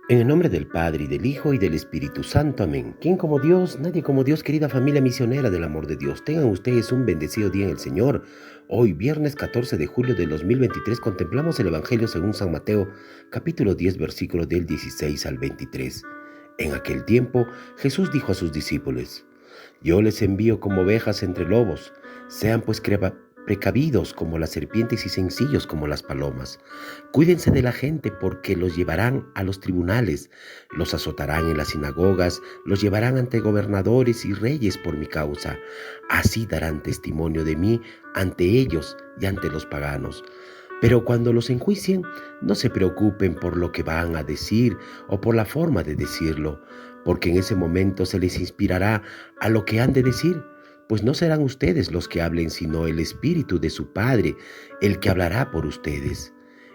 En el nombre del Padre, y del Hijo, y del Espíritu Santo. Amén. ¿Quién como Dios? Nadie como Dios, querida familia misionera del amor de Dios. Tengan ustedes un bendecido día en el Señor. Hoy, viernes 14 de julio del 2023, contemplamos el Evangelio según San Mateo, capítulo 10, versículos del 16 al 23. En aquel tiempo, Jesús dijo a sus discípulos: Yo les envío como ovejas entre lobos. Sean pues precavidos como las serpientes y sencillos como las palomas. Cuídense de la gente porque los llevarán a los tribunales, los azotarán en las sinagogas, los llevarán ante gobernadores y reyes por mi causa. Así darán testimonio de mí ante ellos y ante los paganos. Pero cuando los enjuicien, no se preocupen por lo que van a decir o por la forma de decirlo, porque en ese momento se les inspirará a lo que han de decir, pues no serán ustedes los que hablen, sino el Espíritu de su Padre, el que hablará por ustedes.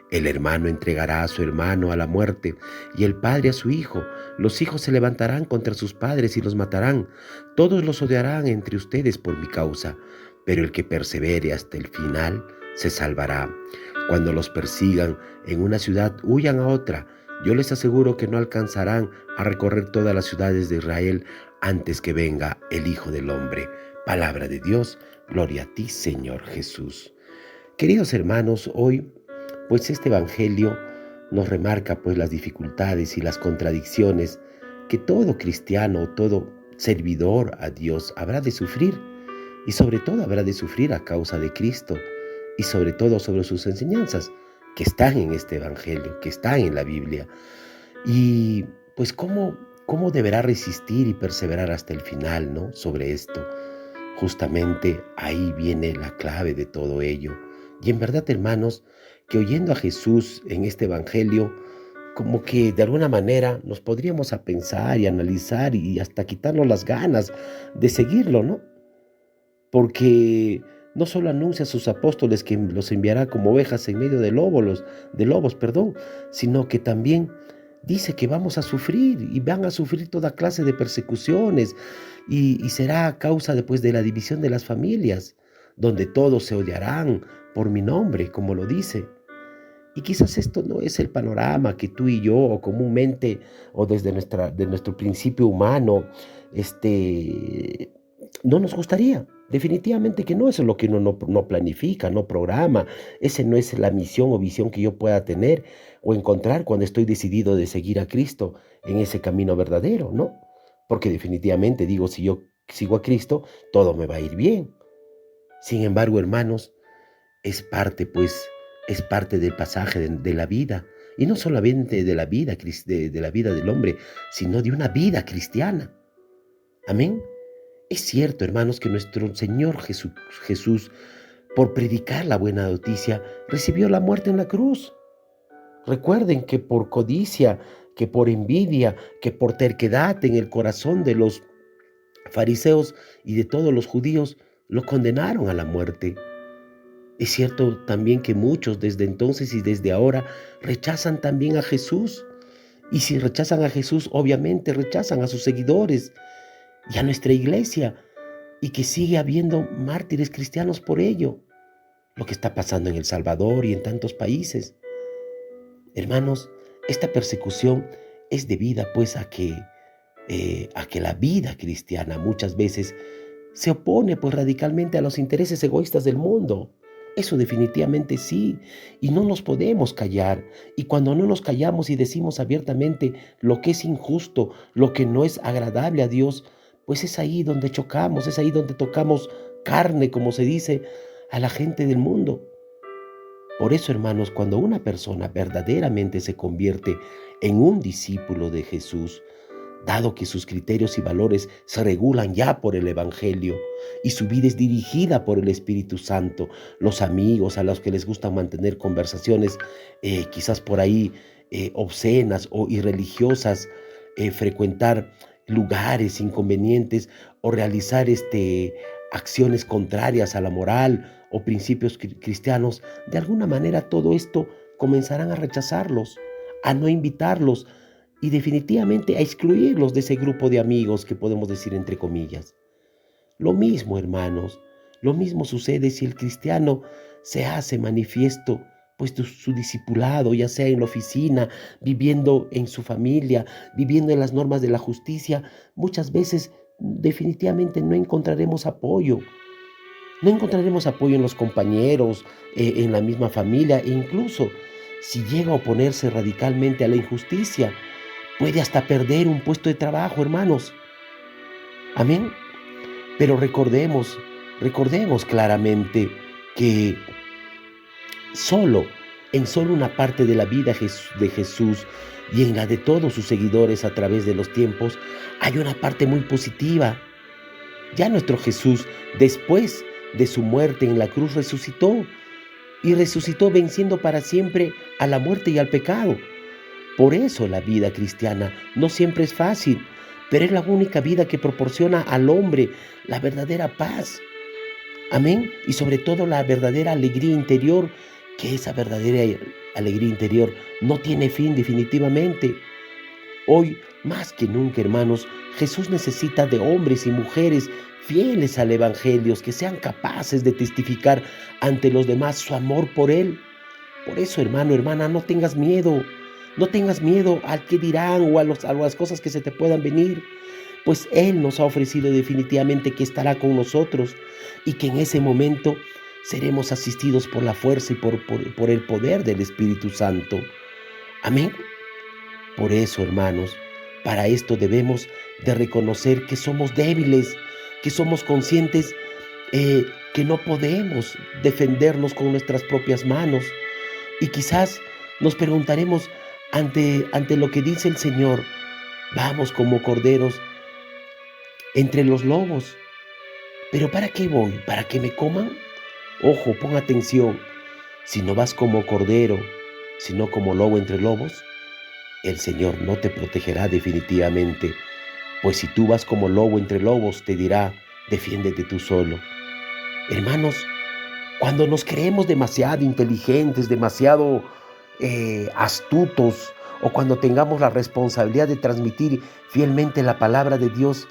El hermano entregará a su hermano a la muerte, y el padre a su hijo. Los hijos se levantarán contra sus padres y los matarán. Todos los odiarán entre ustedes por mi causa, pero el que persevere hasta el final se salvará. Cuando los persigan en una ciudad, huyan a otra. Yo les aseguro que no alcanzarán a recorrer todas las ciudades de Israel antes que venga el Hijo del Hombre. Palabra de Dios, gloria a ti, Señor Jesús. Queridos hermanos, hoy pues este evangelio nos remarca pues las dificultades y las contradicciones que todo cristiano, todo servidor a Dios habrá de sufrir, y sobre todo habrá de sufrir a causa de Cristo, y sobre todo sobre sus enseñanzas que están en este evangelio, que están en la Biblia. Y pues cómo deberá resistir y perseverar hasta el final, ¿no? Sobre esto. Justamente ahí viene la clave de todo ello. Y en verdad, hermanos, que oyendo a Jesús en este evangelio, como que de alguna manera nos podríamos a pensar y analizar y hasta quitarnos las ganas de seguirlo, ¿no? Porque no solo anuncia a sus apóstoles que los enviará como ovejas en medio de lobos, sino que también dice que vamos a sufrir y van a sufrir toda clase de persecuciones, y será a causa después de la división de las familias, donde todos se odiarán por mi nombre, como lo dice. Y quizás esto no es el panorama que tú y yo, o comúnmente, o desde de nuestro principio humano, no nos gustaría. Definitivamente que no, eso es lo que uno no planifica, no programa. Ese no es la misión o visión que yo pueda tener o encontrar cuando estoy decidido de seguir a Cristo en ese camino verdadero, ¿no? Porque definitivamente digo, si yo sigo a Cristo, todo me va a ir bien. Sin embargo, hermanos, es parte, pues, es parte del pasaje de la vida. Y no solamente de la vida, de la vida del hombre, sino de una vida cristiana. Amén. Es cierto, hermanos, que nuestro Señor Jesús, por predicar la buena noticia, recibió la muerte en la cruz. Recuerden que por codicia, que por envidia, que por terquedad en el corazón de los fariseos y de todos los judíos, lo condenaron a la muerte. Es cierto también que muchos desde entonces y desde ahora rechazan también a Jesús. Y si rechazan a Jesús, obviamente rechazan a sus seguidores y a nuestra iglesia, y que sigue habiendo mártires cristianos por ello. Lo que está pasando en El Salvador y en tantos países. Hermanos, esta persecución es debida pues a que la vida cristiana muchas veces se opone pues radicalmente a los intereses egoístas del mundo. Eso definitivamente sí, y no nos podemos callar. Y cuando no nos callamos y decimos abiertamente lo que es injusto, lo que no es agradable a Dios, pues es ahí donde chocamos, es ahí donde tocamos carne, como se dice, a la gente del mundo. Por eso, hermanos, cuando una persona verdaderamente se convierte en un discípulo de Jesús, dado que sus criterios y valores se regulan ya por el Evangelio y su vida es dirigida por el Espíritu Santo, los amigos a los que les gusta mantener conversaciones quizás por ahí obscenas o irreligiosas, frecuentar lugares inconvenientes o realizar acciones contrarias a la moral o principios cristianos, de alguna manera todo esto comenzarán a rechazarlos, a no invitarlos y definitivamente a excluirlos de ese grupo de amigos que podemos decir entre comillas. Lo mismo, hermanos, lo mismo sucede si el cristiano se hace manifiesto pues su discipulado, ya sea en la oficina, viviendo en su familia, viviendo en las normas de la justicia, muchas veces definitivamente no encontraremos apoyo. No encontraremos apoyo en los compañeros, en la misma familia e incluso si llega a oponerse radicalmente a la injusticia, puede hasta perder un puesto de trabajo, hermanos. Amén. Pero recordemos claramente que solo, en solo una parte de la vida de Jesús y en la de todos sus seguidores a través de los tiempos, hay una parte muy positiva. Ya nuestro Jesús, después de su muerte en la cruz, resucitó y resucitó venciendo para siempre a la muerte y al pecado. Por eso la vida cristiana no siempre es fácil, pero es la única vida que proporciona al hombre la verdadera paz. Amén. Y sobre todo la verdadera alegría interior, que esa verdadera alegría interior no tiene fin definitivamente. Hoy, más que nunca, hermanos, Jesús necesita de hombres y mujeres fieles al Evangelio, que sean capaces de testificar ante los demás su amor por Él. Por eso, hermano, hermana, no tengas miedo. No tengas miedo al que dirán o a las cosas que se te puedan venir, pues Él nos ha ofrecido definitivamente que estará con nosotros y que en ese momento seremos asistidos por la fuerza y por el poder del Espíritu Santo. Amén. Por eso, hermanos, para esto debemos de reconocer que somos débiles, que somos conscientes que no podemos defendernos con nuestras propias manos. Y quizás nos preguntaremos ante lo que dice el Señor, vamos como corderos entre los lobos. ¿Pero para qué voy? ¿Para que me coman? Ojo, pon atención. Si no vas como cordero, sino como lobo entre lobos, el Señor no te protegerá definitivamente. Pues si tú vas como lobo entre lobos, te dirá, defiéndete tú solo. Hermanos, cuando nos creemos demasiado inteligentes, demasiado astutos, o cuando tengamos la responsabilidad de transmitir fielmente la palabra de Dios,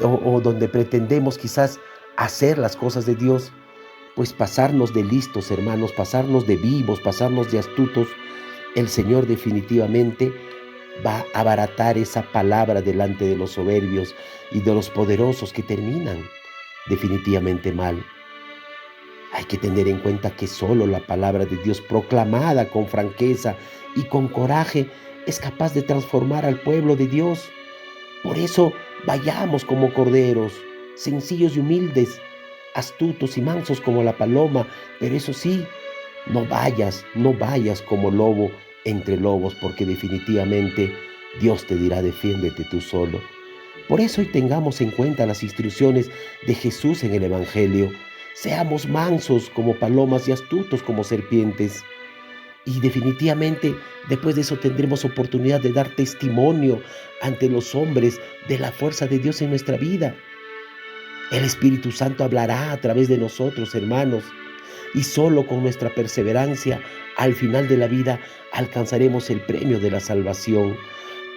o donde pretendemos quizás hacer las cosas de Dios, pues pasarnos de listos, hermanos, pasarnos de vivos, pasarnos de astutos, el Señor definitivamente va a abaratar esa palabra delante de los soberbios y de los poderosos que terminan definitivamente mal. Hay que tener en cuenta que solo la palabra de Dios proclamada con franqueza y con coraje es capaz de transformar al pueblo de Dios. Por eso vayamos como corderos, sencillos y humildes, astutos y mansos como la paloma, pero eso sí, no vayas como lobo entre lobos, porque definitivamente Dios te dirá, defiéndete tú solo. Por eso hoy tengamos en cuenta las instrucciones de Jesús en el Evangelio. Seamos mansos como palomas y astutos como serpientes. Y definitivamente después de eso tendremos oportunidad de dar testimonio ante los hombres de la fuerza de Dios en nuestra vida. El Espíritu Santo hablará a través de nosotros, hermanos, y solo con nuestra perseverancia al final de la vida alcanzaremos el premio de la salvación.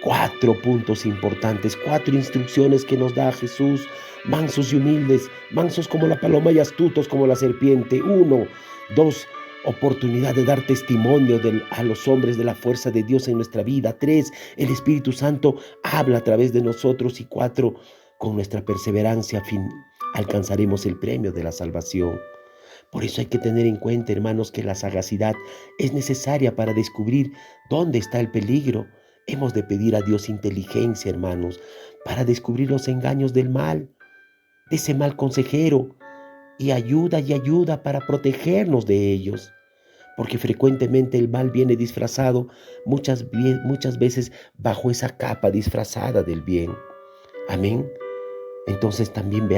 4 puntos importantes, 4 instrucciones que nos da Jesús: mansos y humildes, mansos como la paloma y astutos como la serpiente. 1, 2, oportunidad de dar testimonio a los hombres de la fuerza de Dios en nuestra vida. 3, el Espíritu Santo habla a través de nosotros. Y 4, con nuestra perseverancia alcanzaremos el premio de la salvación. Por eso hay que tener en cuenta, hermanos, que la sagacidad es necesaria para descubrir dónde está el peligro. Hemos de pedir a Dios inteligencia, hermanos, para descubrir los engaños del mal, de ese mal consejero, y ayuda para protegernos de ellos. Porque frecuentemente el mal viene disfrazado muchas veces bajo esa capa disfrazada del bien. Amén. Entonces también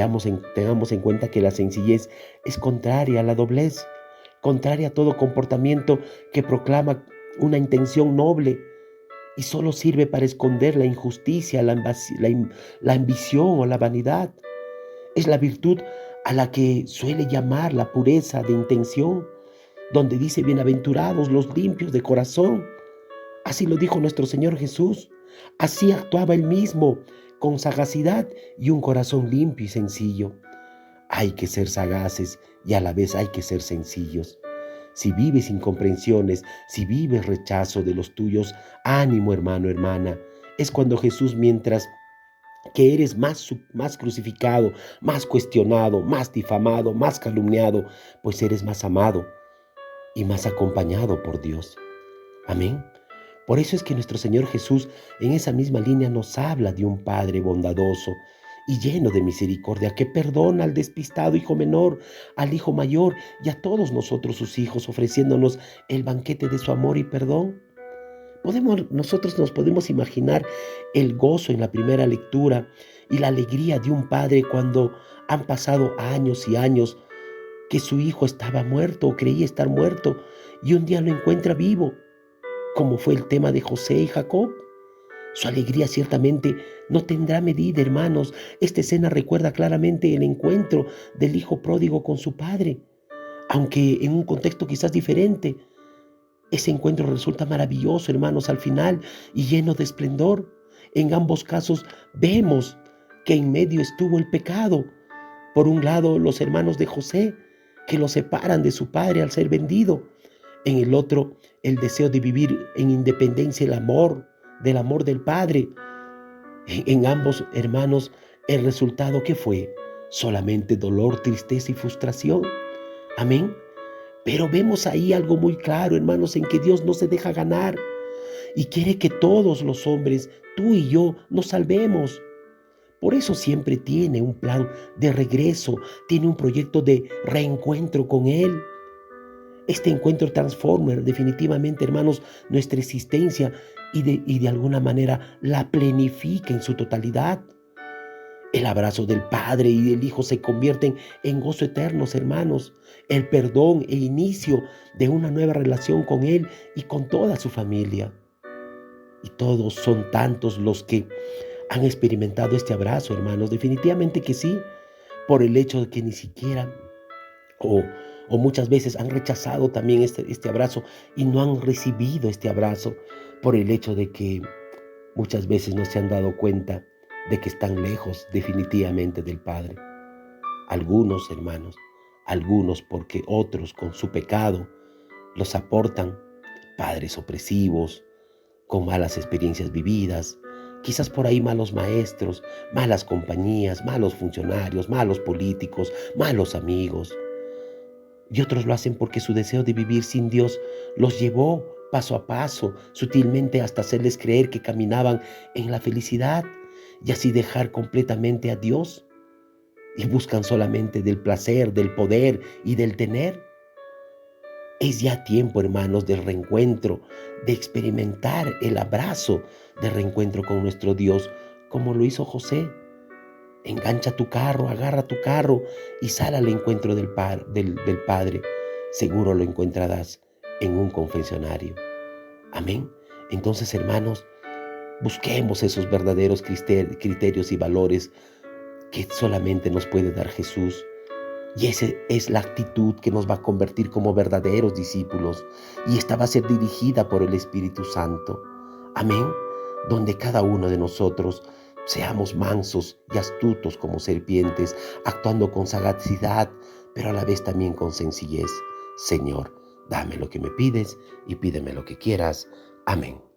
tengamos en cuenta que la sencillez es contraria a la doblez, contraria a todo comportamiento que proclama una intención noble y solo sirve para esconder la injusticia, la ambición o la vanidad. Es la virtud a la que suele llamar la pureza de intención, donde dice: bienaventurados los limpios de corazón. Así lo dijo nuestro Señor Jesús. Así actuaba Él mismo, con sagacidad y un corazón limpio y sencillo. Hay que ser sagaces y a la vez hay que ser sencillos. Si vives incomprensiones, si vives rechazo de los tuyos, ánimo, hermano, hermana. Es cuando Jesús, mientras que eres más crucificado, más cuestionado, más difamado, más calumniado, pues eres más amado y más acompañado por Dios. Amén. Por eso es que nuestro Señor Jesús en esa misma línea nos habla de un Padre bondadoso y lleno de misericordia que perdona al despistado hijo menor, al hijo mayor y a todos nosotros sus hijos, ofreciéndonos el banquete de su amor y perdón. Nosotros nos podemos imaginar el gozo en la primera lectura y la alegría de un padre cuando han pasado años y años que su hijo estaba muerto o creía estar muerto y un día lo encuentra vivo, como fue el tema de José y Jacob. Su alegría ciertamente no tendrá medida, hermanos. Esta escena recuerda claramente el encuentro del hijo pródigo con su padre, aunque en un contexto quizás diferente. Ese encuentro resulta maravilloso, hermanos, al final y lleno de esplendor. En ambos casos vemos que en medio estuvo el pecado. Por un lado, los hermanos de José, que lo separan de su padre al ser vendido. En el otro, el deseo de vivir en independencia, del amor del Padre. En ambos, hermanos, el resultado que fue solamente dolor, tristeza y frustración. Amén. Pero vemos ahí algo muy claro, hermanos, en que Dios no se deja ganar y quiere que todos los hombres, tú y yo, nos salvemos. Por eso siempre tiene un plan de regreso, tiene un proyecto de reencuentro con Él. Este encuentro transforma definitivamente, hermanos, nuestra existencia y de alguna manera la plenifica en su totalidad. El abrazo del Padre y del Hijo se convierten en gozo eternos, hermanos. El perdón e inicio de una nueva relación con Él y con toda su familia. Y todos son tantos los que han experimentado este abrazo, hermanos. Definitivamente que sí, por el hecho de que ni siquiera o, o muchas veces han rechazado también este abrazo y no han recibido este abrazo por el hecho de que muchas veces no se han dado cuenta de que están lejos definitivamente del Padre. Algunos, hermanos, algunos porque otros con su pecado los aportan padres opresivos, con malas experiencias vividas, quizás por ahí malos maestros, malas compañías, malos funcionarios, malos políticos, malos amigos. Y otros lo hacen porque su deseo de vivir sin Dios los llevó paso a paso, sutilmente hasta hacerles creer que caminaban en la felicidad y así dejar completamente a Dios. Y buscan solamente del placer, del poder y del tener. Es ya tiempo, hermanos, del reencuentro, de experimentar el abrazo de reencuentro con nuestro Dios, como lo hizo José. Engancha tu carro, agarra tu carro y sal al encuentro del Padre. Seguro lo encontrarás en un confesionario. Amén. Entonces, hermanos, busquemos esos verdaderos criterios y valores que solamente nos puede dar Jesús. Y esa es la actitud que nos va a convertir como verdaderos discípulos. Y esta va a ser dirigida por el Espíritu Santo. Amén. Donde cada uno de nosotros seamos mansos y astutos como serpientes, actuando con sagacidad, pero a la vez también con sencillez. Señor, dame lo que me pides y pídeme lo que quieras. Amén.